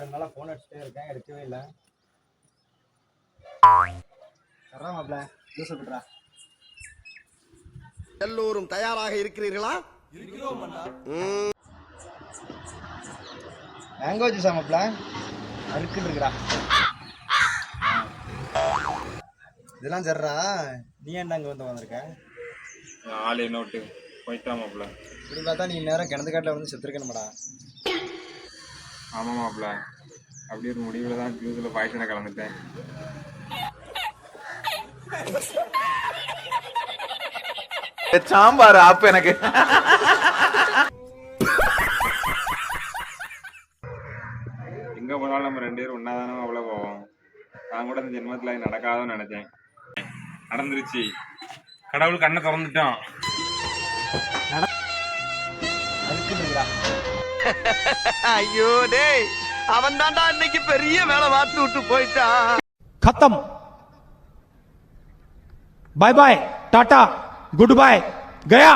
ரெண்டு நாளா போன் அடிச்சுட்டே இருக்கேன், எடுக்கவே இல்லை. மாப்ள ஜூஸ் விடுறா. எல்லோரும் தயாராக இருக்கிறீர்களா? மேங்கோ ஜூஸா மாப்ள? அறுக்குன்னு இருக்குடா. இதெல்லாம் சரிடா. நீ ஏன்டா அங்கே வந்து வந்திருக்க? ஆளே நோட்டு போயிட்டான் மாப்ள. இப்படி பார்த்தா நீ நேரம் கிணத்து காட்டில் வந்து செத்துருக்கணுமாடா. ஆமாம் மாப்ள, அப்படி ஒரு முடிவில் தான் ஜூஸில் பாய்ச்சனை கலந்துட்டேன். சாம்பார் ஆப் எனக்கு. எங்க போனாலும் நம்ம 2 பேரும் ஒன்னாதானே அவ்வளோ போவோம். நான் கூட இந்த ஜென்மத்தில் நடக்காதுன்னு நினைச்சேன். நடந்துருச்சு. கடவுள் கண்ணை திறந்துட்டான். ஐயோ டேய், அவன் தான்டா இன்னைக்கு பெரிய வேலை பார்த்து விட்டு போயிட்டான். खत्म, bye bye, tata, goodbye, गया।